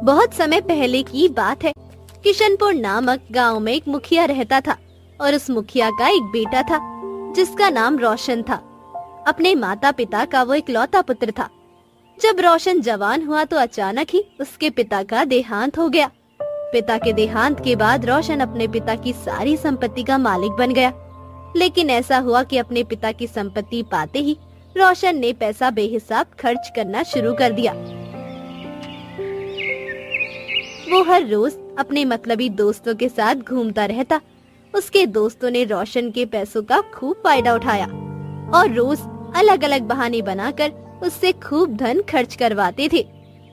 बहुत समय पहले की बात है। किशनपुर नामक गांव में एक मुखिया रहता था और उस मुखिया का एक बेटा था जिसका नाम रोशन था। अपने माता पिता का वो इकलौता पुत्र था। जब रोशन जवान हुआ तो अचानक ही उसके पिता का देहांत हो गया। पिता के देहांत के बाद रोशन अपने पिता की सारी संपत्ति का मालिक बन गया। लेकिन ऐसा हुआ कि अपने पिता की संपत्ति पाते ही रोशन ने पैसा बेहिसाब खर्च करना शुरू कर दिया। वो हर रोज अपने मतलबी दोस्तों के साथ घूमता रहता। उसके दोस्तों ने रोशन के पैसों का खूब फायदा उठाया और रोज अलग अलग बहाने बनाकर उससे खूब धन खर्च करवाते थे।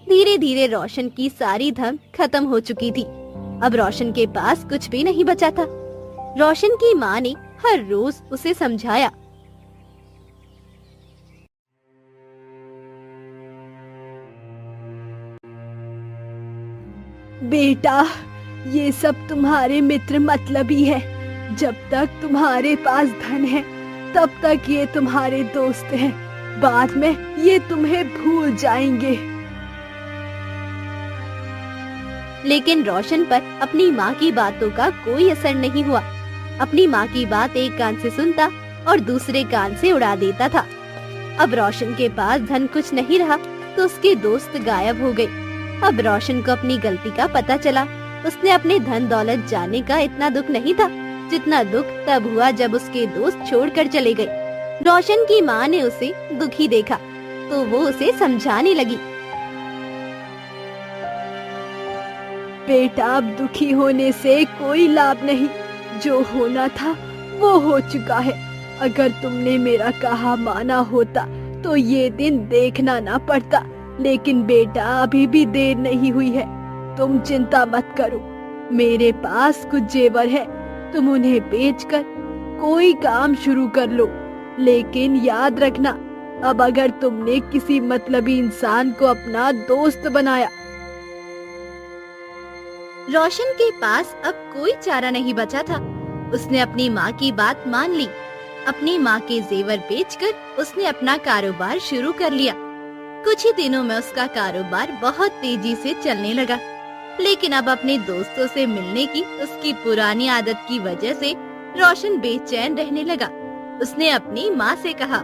धीरे धीरे रोशन की सारी धन खत्म हो चुकी थी। अब रोशन के पास कुछ भी नहीं बचा था। रोशन की माँ ने हर रोज उसे समझाया। बेटा, ये सब तुम्हारे मित्र मतलबी है। जब तक तुम्हारे पास धन है तब तक ये तुम्हारे दोस्त हैं। बाद में ये तुम्हें भूल जाएंगे। लेकिन रोशन पर अपनी माँ की बातों का कोई असर नहीं हुआ। अपनी माँ की बात एक कान से सुनता और दूसरे कान से उड़ा देता था। अब रोशन के पास धन कुछ नहीं रहा तो उसके दोस्त गायब हो गए। अब रोशन को अपनी गलती का पता चला। उसने अपने धन दौलत जाने का इतना दुख नहीं था जितना दुख तब हुआ जब उसके दोस्त छोड़कर चले गए। रोशन की माँ ने उसे दुखी देखा तो वो उसे समझाने लगी। बेटा, अब दुखी होने से कोई लाभ नहीं। जो होना था वो हो चुका है। अगर तुमने मेरा कहा माना होता तो ये दिन देखना ना पड़ता। लेकिन बेटा, अभी भी देर नहीं हुई है। तुम चिंता मत करो। मेरे पास कुछ जेवर है। तुम उन्हें बेचकर कोई काम शुरू कर लो। लेकिन याद रखना, अब अगर तुमने किसी मतलबी इंसान को अपना दोस्त बनाया। रोशन के पास अब कोई चारा नहीं बचा था। उसने अपनी माँ की बात मान ली। अपनी माँ के जेवर बेचकर उसने अपना कारोबार शुरू कर लिया। कुछ ही दिनों में उसका कारोबार बहुत तेजी से चलने लगा। लेकिन अब अपने दोस्तों से मिलने की उसकी पुरानी आदत की वजह से रोशन बेचैन रहने लगा। उसने अपनी माँ से कहा,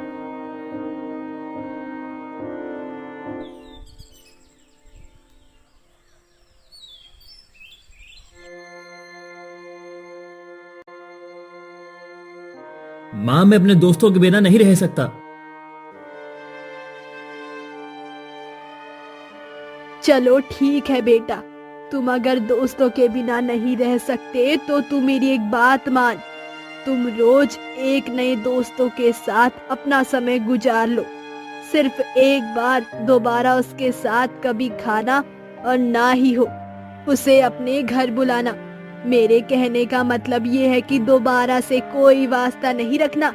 माँ, मैं अपने दोस्तों के बिना नहीं रह सकता। चलो ठीक है बेटा, तुम अगर दोस्तों के बिना नहीं रह सकते तो तुम मेरी एक बात मान। तुम रोज एक नए दोस्तों के साथ अपना समय गुजार लो। सिर्फ एक बार दोबारा उसके साथ कभी खाना और ना ही हो उसे अपने घर बुलाना। मेरे कहने का मतलब ये है कि दोबारा से कोई वास्ता नहीं रखना।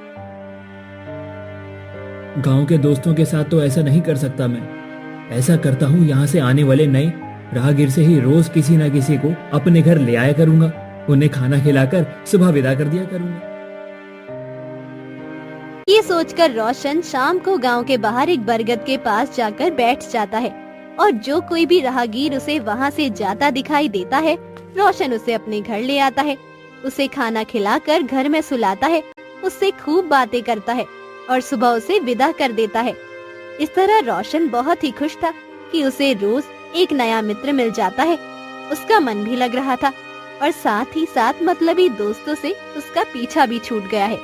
गांव के दोस्तों के साथ तो ऐसा नहीं कर सकता मैं। ऐसा करता हूँ, यहाँ से आने वाले नए राहगीर से ही रोज किसी न किसी को अपने घर ले आया करूंगा। उन्हें खाना खिलाकर सुबह विदा कर दिया करूंगा। ये सोचकर रोशन शाम को गांव के बाहर एक बरगद के पास जाकर बैठ जाता है और जो कोई भी राहगीर उसे वहां से जाता दिखाई देता है, रोशन उसे अपने घर ले आता है। उसे खाना खिलाकर घर में सुलाता है, उससे खूब बातें करता है और सुबह उसे विदा कर देता है। इस तरह रोशन बहुत ही खुश था कि उसे रोज एक नया मित्र मिल जाता है। उसका मन भी लग रहा था और साथ ही साथ मतलबी दोस्तों से उसका पीछा भी छूट गया है।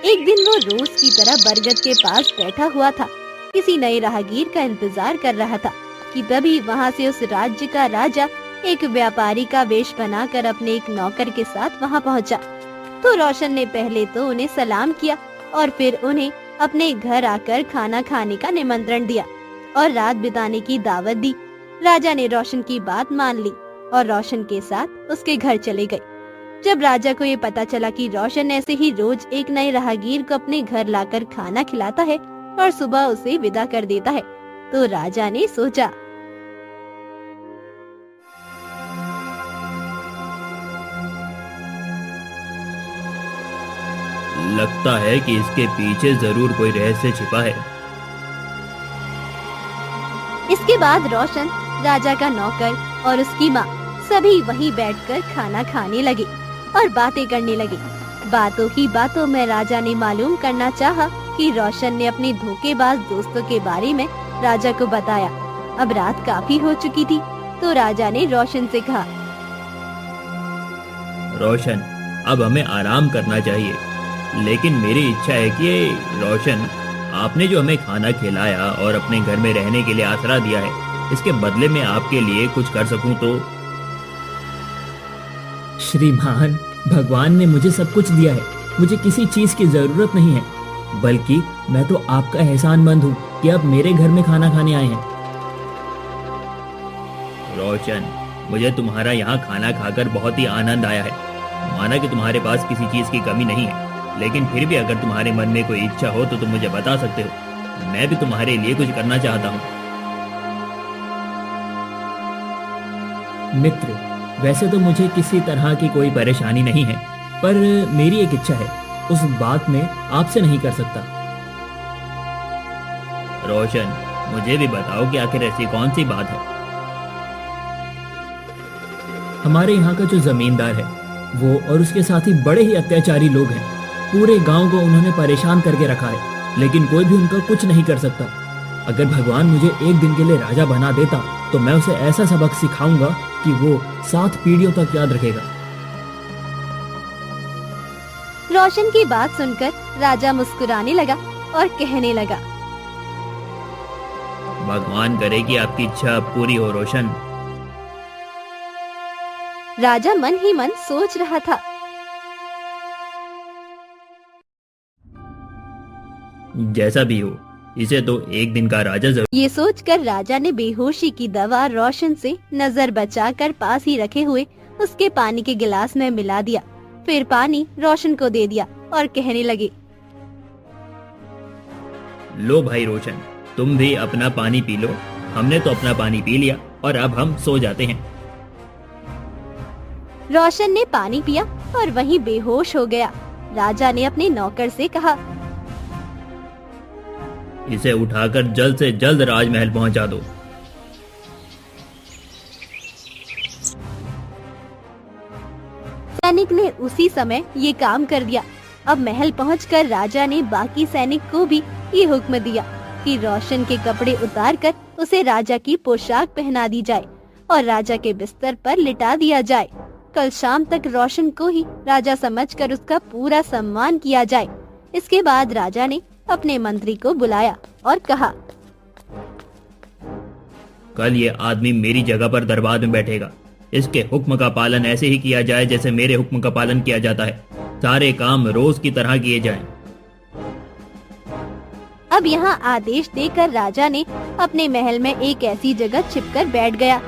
एक दिन वो रोज की तरह बरगद के पास बैठा हुआ था। किसी नए राहगीर का इंतजार कर रहा था कि तभी वहाँ से उस राज्य का राजा एक व्यापारी का वेश बनाकर अपने एक नौकर के साथ वहाँ पहुँचा। तो रोशन ने पहले तो उन्हें सलाम किया और फिर उन्हें अपने घर आकर खाना खाने का निमंत्रण दिया और रात बिताने की दावत दी। राजा ने रोशन की बात मान ली और रोशन के साथ उसके घर चले गए। जब राजा को ये पता चला कि रोशन ऐसे ही रोज एक नए राहगीर को अपने घर लाकर खाना खिलाता है और सुबह उसे विदा कर देता है, तो राजा ने सोचा, लगता है कि इसके पीछे जरूर कोई रहस्य छिपा है। इसके बाद रोशन राजा का नौकर और उसकी माँ सभी वहीं बैठकर खाना खाने लगे और बातें करने लगे। बातों ही बातों में राजा ने मालूम करना चाहा कि रोशन ने अपने धोखेबाज दोस्तों के बारे में राजा को बताया। अब रात काफी हो चुकी थी तो राजा ने रोशन से कहा, रोशन, अब हमें आराम करना चाहिए, लेकिन मेरी इच्छा है कि रोशन, आपने जो हमें खाना खिलाया और अपने घर में रहने के लिए आसरा दिया है, इसके बदले में आपके लिए कुछ कर सकूं तो। श्रीमान, भगवान ने मुझे सब कुछ दिया है, मुझे किसी चीज की जरूरत नहीं है, बल्कि मैं तो आपका एहसानमंद हूँ कि आप मेरे घर में खाना खाने आए हैं। रोशन, मुझे तुम्हारा यहाँ खाना खाकर बहुत ही आनंद आया है। माना कि तुम्हारे पास किसी चीज की कमी नहीं है, लेकिन फिर भी अगर तुम्हारे मन में कोई इच्छा हो तो तुम मुझे बता सकते हो। मैं भी तुम्हारे लिए कुछ करना चाहता हूँ। मित्र, वैसे तो मुझे किसी तरह की कोई परेशानी नहीं है, पर मेरी एक इच्छा है, उस बात में आपसे नहीं कर सकता। रोशन, मुझे भी बताओ कि आखिर ऐसी कौन सी बात है। हमारे यहाँ का जो जमींदार है वो और उसके साथी बड़े ही अत्याचारी लोग हैं। पूरे गांव को उन्होंने परेशान करके रखा है, लेकिन कोई भी उनका कुछ नहीं कर सकता। अगर भगवान मुझे एक दिन के लिए राजा बना देता तो मैं उसे ऐसा सबक सिखाऊंगा कि वो 7 पीढ़ियों तक याद रखेगा। रोशन की बात सुनकर राजा मुस्कुराने लगा और कहने लगा, भगवान करे कि आपकी इच्छा पूरी हो रोशन। राजा मन ही मन सोच रहा था, जैसा भी हो, इसे तो एक दिन का राजा जरूर। ये सोचकर राजा ने बेहोशी की दवा रोशन से नजर बचाकर पास ही रखे हुए उसके पानी के गिलास में मिला दिया। फिर पानी रोशन को दे दिया और कहने लगे, लो भाई रोशन, तुम भी अपना पानी पी लो। हमने तो अपना पानी पी लिया और अब हम सो जाते हैं। रोशन ने पानी पिया और वहीं बेहोश हो गया। राजा ने अपने नौकर से कहा, इसे उठाकर जल्द से जल्द राजमहल पहुंचा दो। सैनिक ने उसी समय ये काम कर दिया। अब महल पहुंचकर राजा ने बाकी सैनिक को भी ये हुक्म दिया कि रोशन के कपड़े उतारकर उसे राजा की पोशाक पहना दी जाए और राजा के बिस्तर पर लिटा दिया जाए। कल शाम तक रोशन को ही राजा समझकर उसका पूरा सम्मान किया जाए। इसके बाद राजा ने अपने मंत्री को बुलाया और कहा, कल ये आदमी मेरी जगह पर दरबार में बैठेगा। इसके हुक्म का पालन ऐसे ही किया जाए जैसे मेरे हुक्म का पालन किया जाता है। सारे काम रोज की तरह किए जाएं। अब यहाँ आदेश देकर राजा ने अपने महल में एक ऐसी जगह छिपकर बैठ गया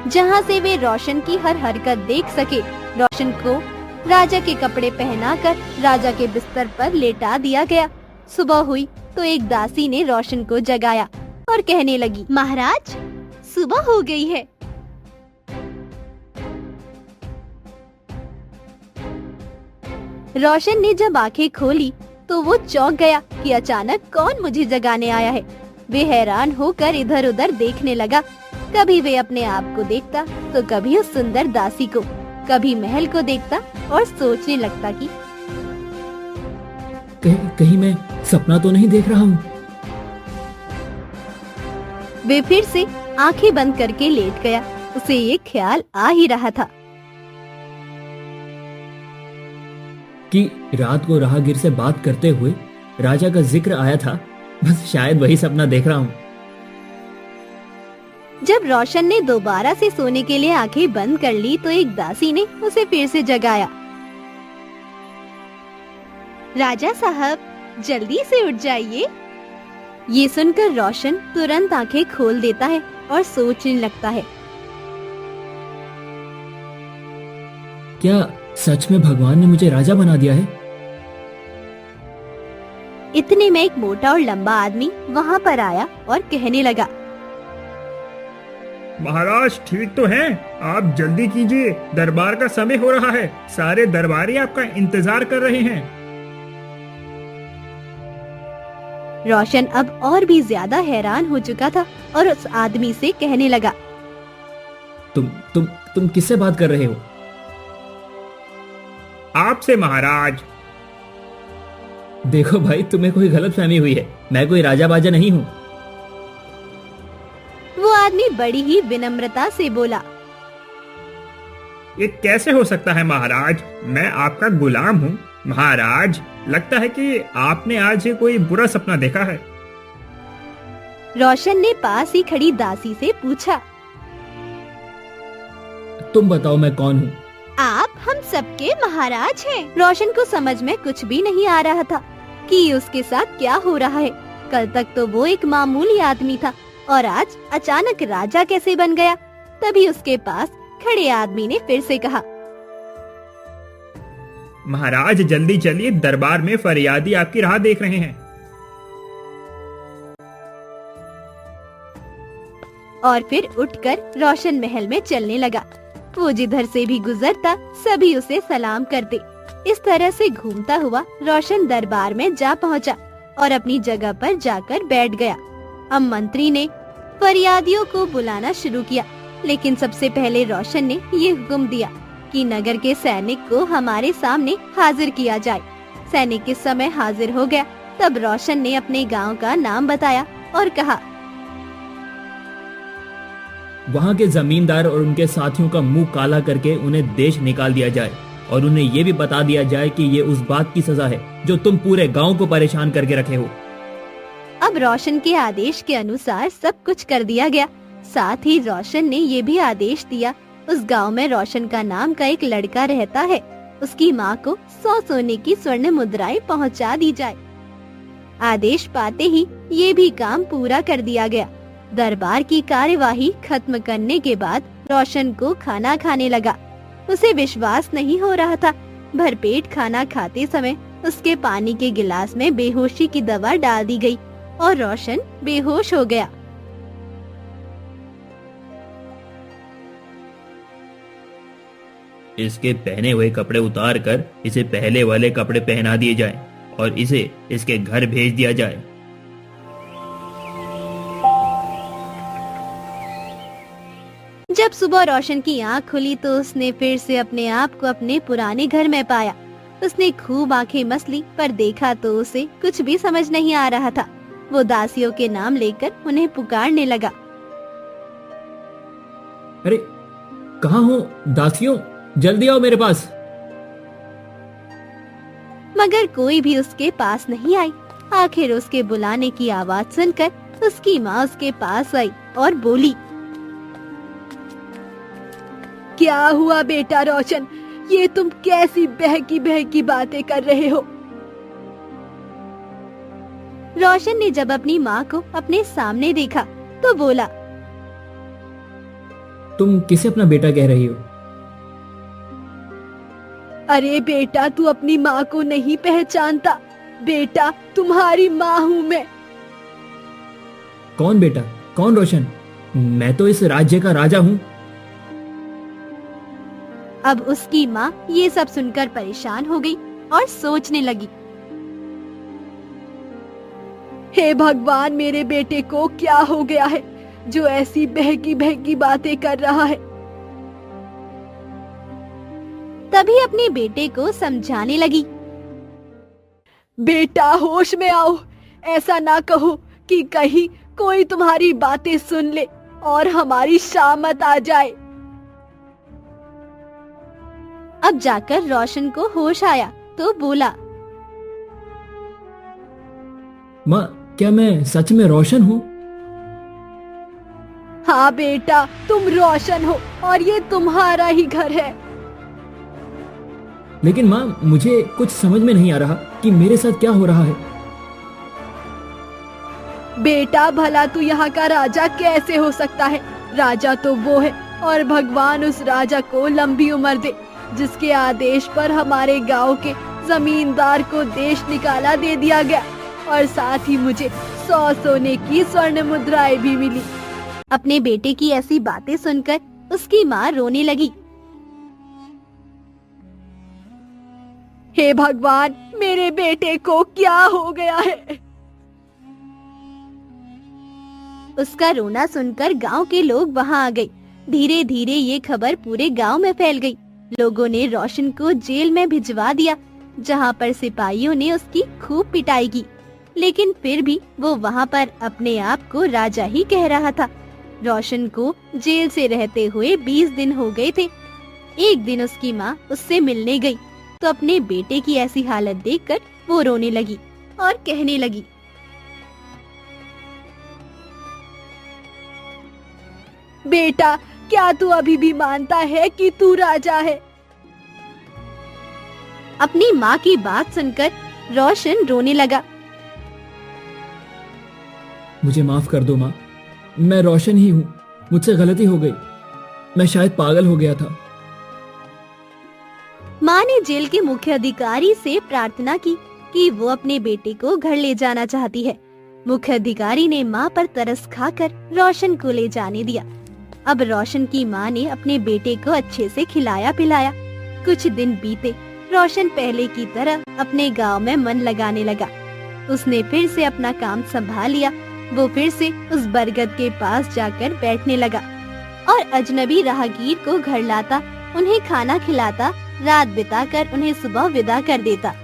जहाँ से वे रोशन की हर हरकत देख सके। रोशन को राजा के कपड़े पहनाकर राजा के बिस्तर पर लेटा दिया गया। सुबह हुई तो एक दासी ने रोशन को जगाया और कहने लगी, महाराज, सुबह हो गई है। रोशन ने जब आंखें खोली तो वो चौंक गया कि अचानक कौन मुझे जगाने आया है। वे हैरान होकर इधर उधर देखने लगा। कभी वे अपने आप को देखता तो कभी उस सुंदर दासी को, कभी महल को देखता और सोचने लगता कि कहीं मैं सपना तो नहीं देख रहा हूँ। वे फिर से आंखें बंद करके लेट गया। उसे ये ख्याल आ ही रहा था कि रात को राहगीर से बात करते हुए राजा का जिक्र आया था। बस शायद वही सपना देख रहा हूँ। जब रोशन ने दोबारा से सोने के लिए आंखें बंद कर ली तो एक दासी ने उसे फिर से जगाया। राजा साहब, जल्दी से उठ जाइए। ये सुनकर रोशन तुरंत आंखें खोल देता है और सोचने लगता है, क्या सच में भगवान ने मुझे राजा बना दिया है? इतने में एक मोटा और लंबा आदमी वहाँ पर आया और कहने लगा, महाराज ठीक तो हैं? आप जल्दी कीजिए, दरबार का समय हो रहा है। सारे दरबारी आपका इंतजार कर रहे हैं। रोशन अब और भी ज्यादा हैरान हो चुका था और उस आदमी से कहने लगा, तुम किससे बात कर रहे हो? आपसे महाराज। देखो भाई, तुम्हें कोई गलतफहमी हुई है। मैं कोई राजा बाजा नहीं हूँ। वो आदमी बड़ी ही विनम्रता से बोला। ये कैसे हो सकता है महाराज? मैं आपका गुलाम हूँ। महाराज, लगता है कि आपने आज कोई बुरा सपना देखा है। रोशन ने पास ही खड़ी दासी से पूछा। तुम बताओ मैं कौन हूँ? आप हम सबके महाराज हैं। रोशन को समझ में कुछ भी नहीं आ रहा था कि उसके साथ क्या हो रहा है। कल तक तो वो एक मामूली आदमी था और आज अचानक राजा कैसे बन गया। तभी उसके पास खड़े आदमी ने फिर से कहा। महाराज जल्दी चलिए, दरबार में फरियादी आपकी राह देख रहे हैं। और फिर उठकर रोशन महल में चलने लगा। वो जिधर से भी गुजरता सभी उसे सलाम करते। इस तरह से घूमता हुआ रोशन दरबार में जा पहुंचा और अपनी जगह पर जाकर बैठ गया। अब मंत्री ने फरियादियों को बुलाना शुरू किया, लेकिन सबसे पहले रोशन ने ये हुक्म दिया कि नगर के सैनिक को हमारे सामने हाजिर किया जाए। सैनिक इस समय हाजिर हो गया। तब रोशन ने अपने गांव का नाम बताया और कहा, वहाँ के जमींदार और उनके साथियों का मुंह काला करके उन्हें देश निकाल दिया जाए और उन्हें ये भी बता दिया जाए कि ये उस बात की सजा है जो तुम पूरे गांव को परेशान करके रखे हो। अब रोशन के आदेश के अनुसार सब कुछ कर दिया गया। साथ ही रोशन ने ये भी आदेश दिया, उस गांव में रोशन का नाम का एक लड़का रहता है, उसकी माँ को 100 सोने की स्वर्ण मुद्राएं पहुँचा दी जाए। आदेश पाते ही ये भी काम पूरा कर दिया गया। दरबार की कार्यवाही खत्म करने के बाद रोशन को खाना खाने लगा। उसे विश्वास नहीं हो रहा था। भरपेट खाना खाते समय उसके पानी के गिलास में बेहोशी की दवा डाल दी गई और रोशन बेहोश हो गया। इसके पहने हुए कपड़े उतार कर इसे पहले वाले कपड़े पहना दिए जाएं और इसे इसके घर भेज दिया जाए। जब सुबह रोशन की आँख खुली तो उसने फिर से अपने आप को अपने पुराने घर में पाया। उसने खूब आंखें मसली पर देखा तो उसे कुछ भी समझ नहीं आ रहा था। वो दासियों के नाम लेकर उन्हें पुकारने लगा। अरे कहाँ हो दासियों, जल्दी आओ मेरे पास। मगर कोई भी उसके पास नहीं आई। आखिर उसके बुलाने की आवाज सुनकर उसकी माँ उसके पास आई और बोली, क्या हुआ बेटा रोशन, ये तुम कैसी बहकी बहकी बातें कर रहे हो? रोशन ने जब अपनी माँ को अपने सामने देखा तो बोला, तुम किसे अपना बेटा कह रही हो? अरे बेटा, तू अपनी माँ को नहीं पहचानता? बेटा, तुम्हारी माँ हूँ मैं। कौन बेटा, कौन रोशन? मैं तो इस राज्य का राजा हूँ। अब उसकी माँ ये सब सुनकर परेशान हो गई और सोचने लगी, हे भगवान, मेरे बेटे को क्या हो गया है जो ऐसी बहकी बहकी बातें कर रहा है? तभी अपने बेटे को समझाने लगी, बेटा होश में आओ, ऐसा ना कहो कि कहीं कोई तुम्हारी बातें सुन ले और हमारी शामत आ जाए। अब जाकर रोशन को होश आया तो बोला, माँ, क्या मैं सच में रोशन हूँ? हाँ बेटा, तुम रोशन हो और ये तुम्हारा ही घर है। लेकिन माँ, मुझे कुछ समझ में नहीं आ रहा कि मेरे साथ क्या हो रहा है। बेटा, भला तू यहाँ का राजा कैसे हो सकता है? राजा तो वो है और भगवान उस राजा को लंबी उम्र दे जिसके आदेश पर हमारे गांव के जमींदार को देश निकाला दे दिया गया और साथ ही मुझे 100 सोने की स्वर्ण मुद्राएं भी मिली। अपने बेटे की ऐसी बातें सुनकर उसकी माँ रोने लगी। हे भगवान, मेरे बेटे को क्या हो गया है? उसका रोना सुनकर गांव के लोग वहां आ गए। धीरे धीरे ये खबर पूरे गांव में फैल गई। लोगों ने रोशन को जेल में भिजवा दिया, जहां पर सिपाहियों ने उसकी खूब पिटाई की, लेकिन फिर भी वो वहां पर अपने आप को राजा ही कह रहा था। रोशन को जेल से रहते हुए 20 दिन हो गए थे। एक दिन उसकी माँ उससे मिलने गई तो अपने बेटे की ऐसी हालत देखकर वो रोने लगी और कहने लगी, बेटा, क्या तू अभी भी मानता है कि तू राजा है? अपनी माँ की बात सुनकर रोशन रोने लगा। मुझे माफ कर दो माँ, मैं रोशन ही हूँ, मुझसे गलती हो गई, मैं शायद पागल हो गया था। माँ ने जेल के मुख्य अधिकारी से प्रार्थना की कि वो अपने बेटे को घर ले जाना चाहती है। मुख्य अधिकारी ने माँ पर तरस खाकर रोशन को ले जाने दिया। अब रोशन की माँ ने अपने बेटे को अच्छे से खिलाया पिलाया। कुछ दिन बीते, रोशन पहले की तरह अपने गांव में मन लगाने लगा। उसने फिर से अपना काम संभाल लिया। वो फिर से उस बरगद के पास जाकर बैठने लगा और अजनबी राहगीर को घर लाता, उन्हें खाना खिलाता, रात बिताकर उन्हें सुबह विदा कर देता।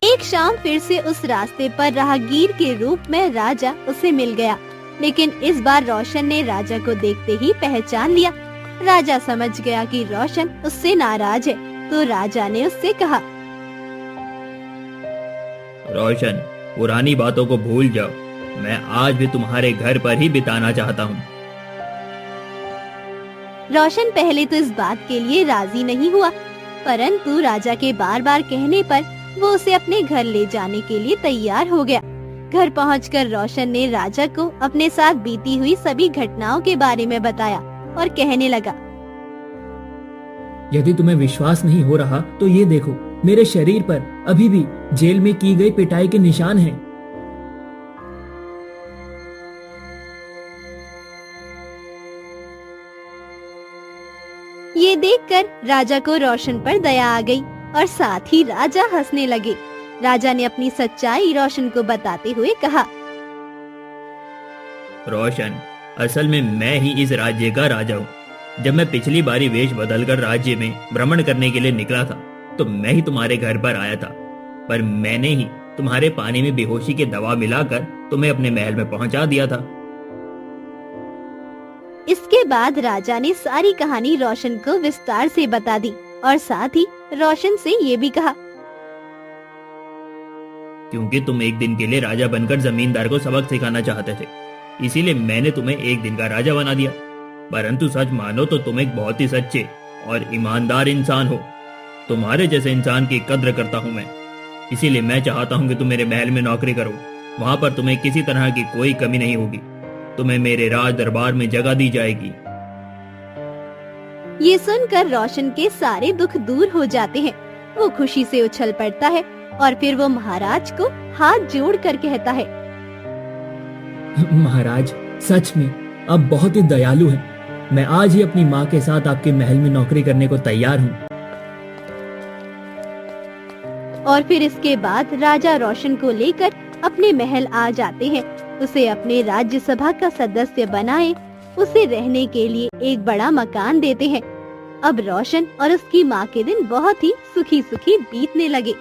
एक शाम फिर से उस रास्ते पर राहगीर के रूप में राजा उसे मिल गया, लेकिन इस बार रोशन ने राजा को देखते ही पहचान लिया। राजा समझ गया कि रोशन उससे नाराज है, तो राजा ने उससे कहा, रोशन, पुरानी बातों को भूल जाओ, मैं आज भी तुम्हारे घर पर ही बिताना चाहता हूँ। रोशन पहले तो इस बात के लिए राजी नहीं हुआ, परंतु राजा के बार बार कहने पर वो उसे अपने घर ले जाने के लिए तैयार हो गया। घर पहुंचकर रोशन ने राजा को अपने साथ बीती हुई सभी घटनाओं के बारे में बताया और कहने लगा, यदि तुम्हें विश्वास नहीं हो रहा तो ये देखो, मेरे शरीर पर अभी भी जेल में की गई पिटाई के निशान हैं। ये देखकर राजा को रोशन पर दया आ गई और साथ ही राजा हंसने लगे। राजा ने अपनी सच्चाई रोशन को बताते हुए कहा, रोशन, असल में मैं ही इस राज्य का राजा हूँ। जब मैं पिछली बारी वेश बदलकर राज्य में भ्रमण करने के लिए निकला था, तो मैं ही तुम्हारे घर पर आया था, पर मैंने ही तुम्हारे पानी में बेहोशी की दवा मिलाकर तुम्हें अपने महल में पहुंचा दिया था। इसके बाद राजा ने सारी कहानी रोशन को विस्तार से बता दी और साथ ही रोशन से ये भी कहा, क्योंकि तुम एक दिन के लिए राजा बनकर जमींदार को सबक सिखाना चाहते थे, इसीलिए मैंने तुम्हें एक दिन का राजा बना दिया। परंतु सच मानो तो तुम एक बहुत ही सच्चे और ईमानदार इंसान हो। तुम्हारे जैसे इंसान की कद्र करता हूँ मैं, इसीलिए मैं चाहता हूँ कि तुम मेरे महल में नौकरी करो। वहां पर तुम्हें किसी तरह की कोई कमी नहीं होगी, तुम्हें मेरे राज दरबार में जगह दी जाएगी। ये सुनकर रोशन के सारे दुख दूर हो जाते हैं। वो खुशी से उछल पड़ता है और फिर वो महाराज को हाथ जोड़कर कहता है, महाराज, सच में आप बहुत ही दयालु हैं। मैं आज ही अपनी माँ के साथ आपके महल में नौकरी करने को तैयार हूँ। और फिर इसके बाद राजा रोशन को लेकर अपने महल आ जाते हैं। उसे अपने राज्यसभा का सदस्य बनाए, उसे रहने के लिए एक बड़ा मकान देते हैं। अब रोशन और उसकी माँ के दिन बहुत ही सुखी सुखी बीतने लगे।